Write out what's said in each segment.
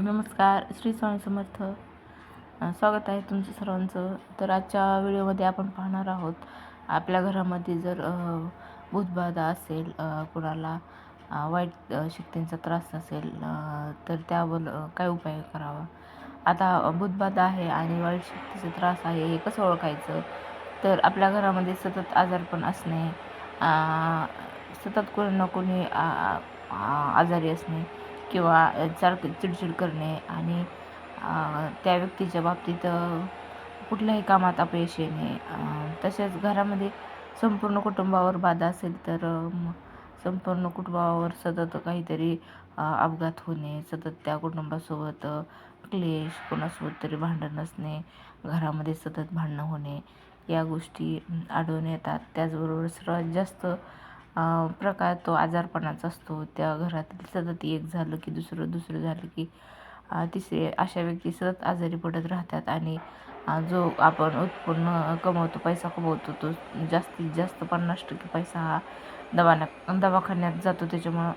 नमस्कार, श्री स्वामी समर्थ. स्वागत आहे तुमचं सर्वांचं. तर आजच्या व्हिडिओमध्ये आपण पाहणार आहोत, आपल्या घरामध्ये जर भूतबाधा असेल, कुणाला वाईट शक्तींचा त्रास असेल, तर त्यावर काय उपाय करावा. आता भूतबाधा आहे आणि वाईट शक्तीचा त्रास आहे, हे कसं ओळखायचं. तर आपल्या घरामध्ये सतत आजारपण असणे, सतत कोणी ना कोणी आजारी असणे किंवा सारखं चिडचिड करणे आणि त्या व्यक्तीच्या बाबतीत कुठल्याही कामात अपयश येणे. तसेच घरामध्ये संपूर्ण कुटुंबावर बाधा असेल तर संपूर्ण कुटुंबावर सतत काहीतरी अपघात होणे, सतत त्या कुटुंबासोबत क्लेश, कोणासोबत तरी भांडण असणे, घरामध्ये सतत भांडणं होणे, या गोष्टी आढळून येतात. त्याचबरोबर सर्वात जास्त प्रकार तो आजारपणाचा असतो. त्या घरातील सतत एक झालं की दुसरं झालं की तिसरे, अशा व्यक्ती सतत आजारी पडत राहतात आणि जो आपण उत्पन्न कमवतो, पैसा कमवतो, तो जास्तीत जास्त 50% पैसा हा दवाखान्यात जातो. त्याच्यामुळं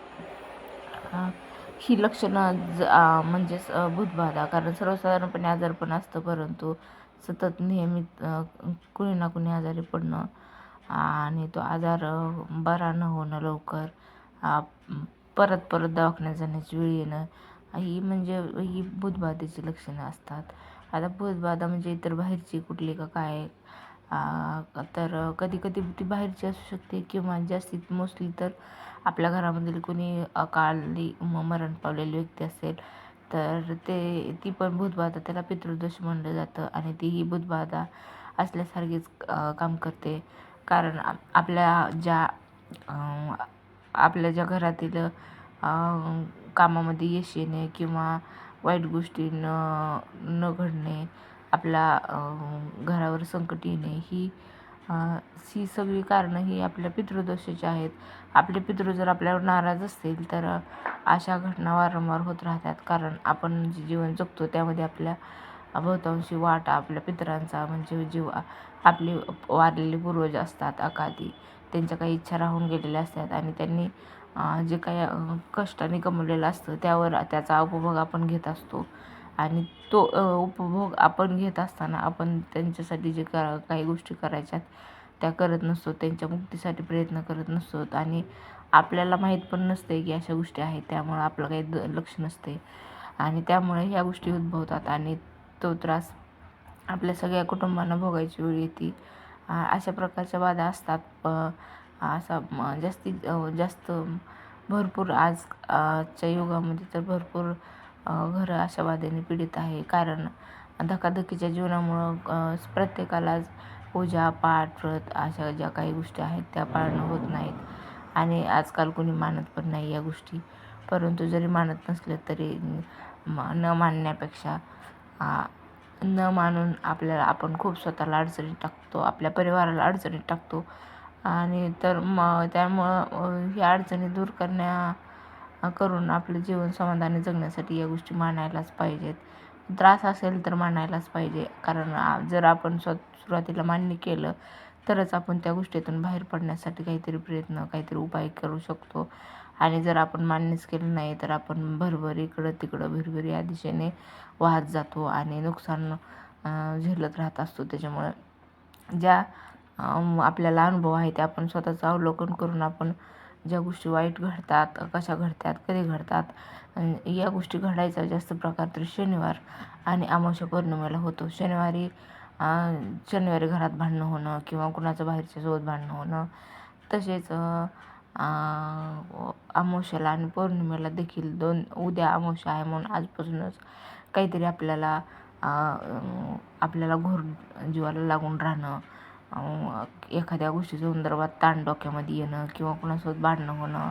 ही लक्षणं म्हणजेच भूतबाधा. कारण सर्वसाधारणपणे आजारपण असतं, परंतु सतत नियमित कुणी ना कुणी आजारी पडणं आणि तो आजार बरा न होणं लवकर, परत दवाखान्यात जाण्याची वेळ येणं, ही भूतबाधेची लक्षणं असतात. आता भूतबाधा म्हणजे इतर बाहेरची कुठली का काय, तर कधी ती बाहेरची असू शकते किंवा जास्तीत मोस्टली तर आपल्या घरामधील कोणी अकाली मरण पावलेली व्यक्ती असेल तर ती पण भूतबाधा, त्याला पितृदोष म्हणलं जातं आणि तीही भूतबाधा असल्यासारखीच काम करते. कारण आपल्या ज्या घरातील कामामध्ये यश येणे किंवा वाईट गोष्टी न घडणे, आपल्या घरावर संकट येणे, ही सगळी कारणं ही आपल्या पितृदोषाची आहेत. आपले पितृ जर आपल्यावर नाराज असतील तर अशा घटना वारंवार होत राहतात. कारण आपण जे जीवन जगतो त्यामध्ये आपल्या बहुतांशी वाटा आपल्या पितरांचा, म्हणजे आपले वारलेले पूर्वज असतात अकादी, त्यांच्या काही इच्छा राहून गेलेल्या असतात आणि त्यांनी जे काही कष्टाने कमवलेलं असतं त्याचा उपभोग आपण घेत असतो. आणि तो उपभोग आपण घेत असताना आपण त्यांच्यासाठी जे काही गोष्टी करायच्यात त्या करत नसतो, त्यांच्या मुक्तीसाठी प्रयत्न करत नसतो आणि आपल्याला माहीत पण नसते की अशा गोष्टी आहेत. त्यामुळं आपलं काही लक्ष नसते आणि त्यामुळे ह्या गोष्टी उद्भवतात आणि तो त्रास आपल्या सगळ्या कुटुंबांना भोगायची वेळ येते. अशा प्रकारच्या बाधा असतात. असा जास्तीत जास्त भरपूर आजच्या युगामध्ये तर भरपूर घरं अशा बाधेने पीडित आहे. कारण धकाधकीच्या जीवनामुळं प्रत्येकालाच पूजा पाठ व्रत अशा ज्या काही गोष्टी आहेत त्या पाळणं होत नाहीत आणि आजकाल कोणी मानत पण नाही या गोष्टी. परंतु जरी मानत नसले तरी न मानण्यापेक्षा न मानून आपण खूप स्वतःला अडचणीत टाकतो, आपल्या परिवाराला अडचणीत टाकतो आणि त्यामुळं ह्या अडचणी दूर करून आपलं जीवन समाधानी जगण्यासाठी या गोष्टी मानायलाच पाहिजेत. त्रास असेल तर मानायलाच पाहिजे. कारण जर आपण सुरुवातीला मान्य केलं तरच आपण त्या गोष्टीतून बाहेर पडण्यासाठी काहीतरी उपाय करू शकतो. आणि जर आपण मान्यच केलं नाही तर आपण भरभर इकडं तिकडं भिरभिरी या दिशेने वाहत जातो आणि नुकसान झेलत राहत असतो. त्याच्यामुळं ज्या आपल्याला अनुभव आहे ते आपण स्वतःचं अवलोकन करून आपण ज्या गोष्टी वाईट घडतात, कशा घडतात, कधी घडतात, या गोष्टी घडायचा जास्त प्रकार तर शनिवार आणि अमावस्या पौर्णिमेला होतो. शनिवारी घरात भांडणं होणं किंवा कुणाचं बाहेरच्या सोबत भांडणं होणं, तसेच अमावस्याला आणि पौर्णिमेला देखील उद्या अमावस्या आहे म्हणून आजपासूनच काहीतरी आपल्याला घोर जीवाला लागून राहणं, एखाद्या गोष्टीच्या संदर्भात ताण डोक्यामध्ये येणं किंवा कुणासोबत भांडणं होणं,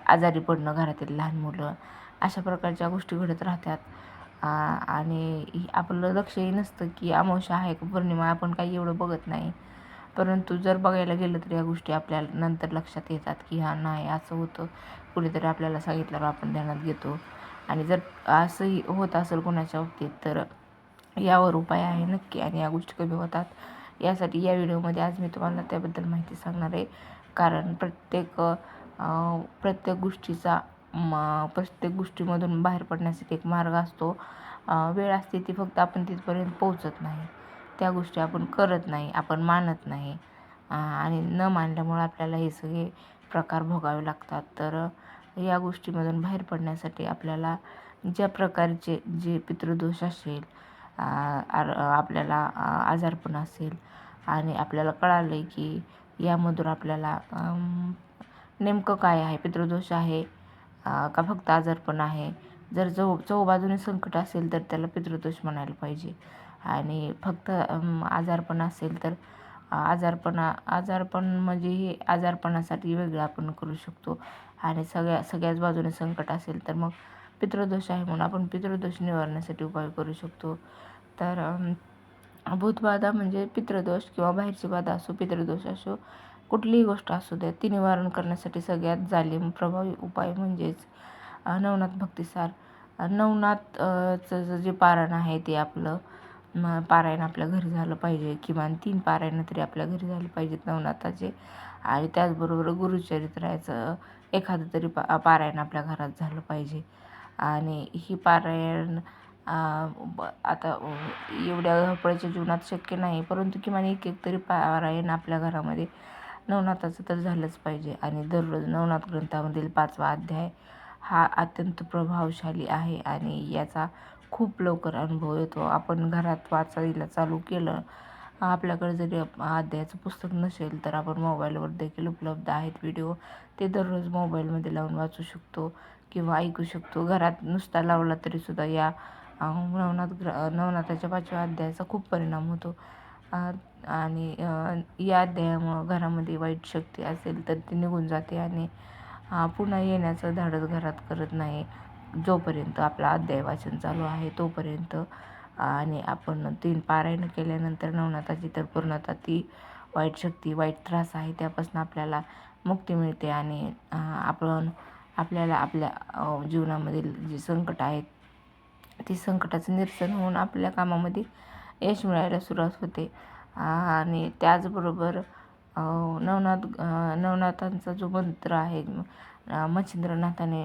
आजारी पडणं घरातील लहान मुलं, अशा प्रकारच्या गोष्टी घडत राहतात. आणि आपलं लक्षही नसतं की अमावस्या आहे का पौर्णिमा, आपण काही एवढं बघत नाही. परंतु जर बघायला गेलं तर या गोष्टी आपल्याला नंतर लक्षात येतात की नाही असं होतं, कुणीतरी आपल्याला सांगितल्यावर आपण ध्यानात घेतो. आणि जर असंही होत असेल कोणाच्या बाबतीत तर यावर उपाय आहे नक्की आणि या गोष्टी कमी होतात. यासाठी या व्हिडिओमध्ये आज मी तुम्हाला त्याबद्दल माहिती सांगणार आहे. कारण प्रत्येक गोष्टीचा प्रत्येक गोष्टीमधून बाहेर पडण्यासाठी एक मार्ग असतो. वेळ असते ती फक्त आपण तिथपर्यंत पोहोचत नाही, त्या गोष्टी आपण करत नाही, आपण मानत नाही आणि न मानल्यामुळे आपल्याला हे सगळे प्रकार भोगावे लागतात. तर या गोष्टीमधून बाहेर पडण्यासाठी आपल्याला ज्या प्रकारचे जे पितृदोष असेल, आपल्याला आजारपण असेल आणि आपल्याला कळालं आहे की यामधून आपल्याला नेमकं काय आहे, पितृदोष आहे का फक्त आजारपण आहे. जर चहूबाजूने संकट असेल तर त्याला पितृदोष म्हणायला पाहिजे आणि फक्त आजारपण असेल तर आजारपण म्हणजे हे आजारपणासाठी वेगळं आपण करू शकतो आणि सगळ्याच बाजूने संकट असेल तर मग पितृदोष आहे म्हणून आपण पितृदोष निवारण्यासाठी उपाय करू शकतो. तर भूतबाधा म्हणजे पितृदोष किंवा बाहेरची बाधा असो, पितृदोष असो, कुठलीही गोष्ट असू द्या, ती निवारण करण्यासाठी सगळ्यात जालीम प्रभावी उपाय म्हणजेच नवनाथ भक्तिसार. नवनाथचं जे पारायण आहे ते आपलं पारायण आपल्या घरी झालं पाहिजे. किमान 3 पारायण तरी आपल्या घरी झाले पाहिजेत नवनाथाचे आणि त्याचबरोबर गुरुचरित्राचं एखादं तरी पारायण आपल्या घरात झालं पाहिजे. आणि ही पारायण आता एवढ्या धावपळीच्या जीवनात शक्य नाही, परंतु किमान एक तरी पारायण आपल्या घरामध्ये नवनाथाचं तर झालंच पाहिजे. आणि दररोज नवनाथ ग्रंथामधील 5वा अध्याय हा अत्यंत प्रभावशाली आहे आणि याचा खूप लवकर अनुभव येतो. आपण घरात वाचायला चालू केलं, आपल्याकडे जरी अध्यायाचं पुस्तक नसेल तर आपण मोबाईलवर देखील उपलब्ध आहेत व्हिडिओ, ते दररोज मोबाईलमध्ये लावून वाचू शकतो किंवा ऐकू शकतो. घरात नुसता लावला तरीसुद्धा या नवनाथाच्या 5व्या अध्यायाचा खूप परिणाम होतो. आणि या अध्यायामुळं घरामध्ये वाईट शक्ती असेल तर ती निघून जाते आणि पुन्हा येण्याचं धाडस घरात करत नाही जोपर्यंत आपला अध्याय वाचन चालू आहे तोपर्यंत. आणि आपण 3 पारायण केल्यानंतर नवनाथाची तर पूर्णतः ती वाईट शक्ती, वाईट त्रास आहे त्यापासून आपल्याला मुक्ती मिळते आणि आपल्याला आपल्या जीवनामधील जी संकट आहेत ती संकटाचं निरसन होऊन आपल्या कामामध्ये यश मिळायला सुरुवात होते. आणि त्याचबरोबर नवनाथांचा जो मंत्र आहे, मच्छिंद्रनाथांनी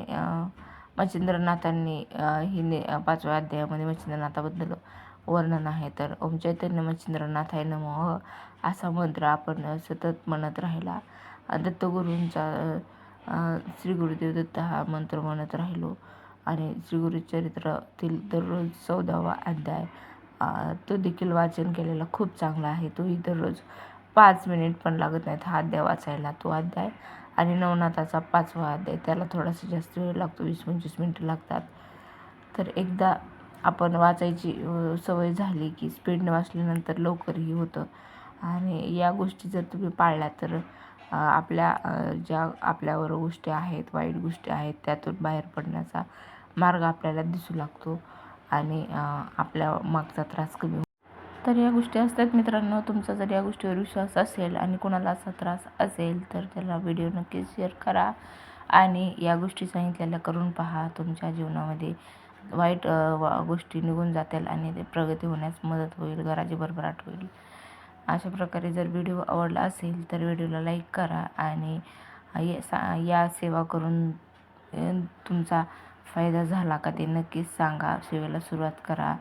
ही 5व्या अध्यायामध्ये मच्छिंद्रनाथाबद्दल वर्णन आहे. तर ओम चैतन्य मच्छिंद्रनाथाय नमः असा मंत्र आपण सतत म्हणत राहिला, दत्तगुरूंचा श्री गुरुदेव दत्त हा मंत्र म्हणत राहिलो आणि श्री गुरुचरित्रातील दररोज 14वा अध्याय तो देखील वाचन केलेला खूप चांगला आहे. तोही दररोज 5 मिनिट पण लागत नाहीत हा अध्याय वाचायला, तो अध्याय. आणि नवनाथाचा 5वा अध्याय त्याला थोडासा जास्त वेळ लागतो, 20-25 मिनिटं लागतात. तर एकदा आपण वाचायची सवय झाली की स्पीडने वाचल्यानंतर लवकरही होतं. आणि या गोष्टी जर तुम्ही पाळल्या तर ज्या आपल्यावर गोष्टी आहेत, वाईट गोष्टी आहेत, त्यातून बाहेर पडण्याचा मार्ग आपल्याला दिसू लागतो आणि आपल्या मागचा त्रास कमी होतो. तर या गोष्टी असतात मित्रांनो. तुमचा जर या गोष्टीवर विश्वास असेल आणि कोणाला असा त्रास असेल तर त्याला व्हिडिओ नक्कीच शेअर करा आणि या गोष्टी सांगितलेल्या करून पहा. तुमच्या जीवनामध्ये वाईट गोष्टी निघून जातील आणि ते प्रगती होण्यास मदत होईल, घराची भरभराट होईल. अशा प्रकारे जर व्हिडिओ आवडला असेल तर व्हिडिओला लाईक करा आणि या सेवा करून तुमचा फायदा झाला का ते नक्कीच सांगा. सेवेला सुरुवात करा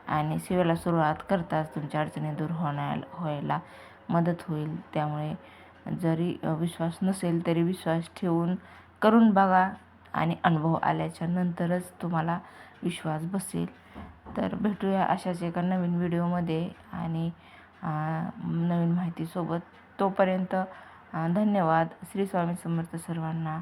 आणि सेवेला सुरुवात करताच तुमच्या अडचणी दूर व्हायला मदत होईल. त्यामुळे जरी विश्वास नसेल तरी विश्वास ठेवून करून बघा आणि अनुभव आल्याच्या नंतरच तुम्हाला विश्वास बसेल. तर भेटूया अशाच एका नवीन व्हिडिओमध्ये आणि नवीन माहितीसोबत. तोपर्यंत धन्यवाद. श्री स्वामी समर्थ सर्वांना.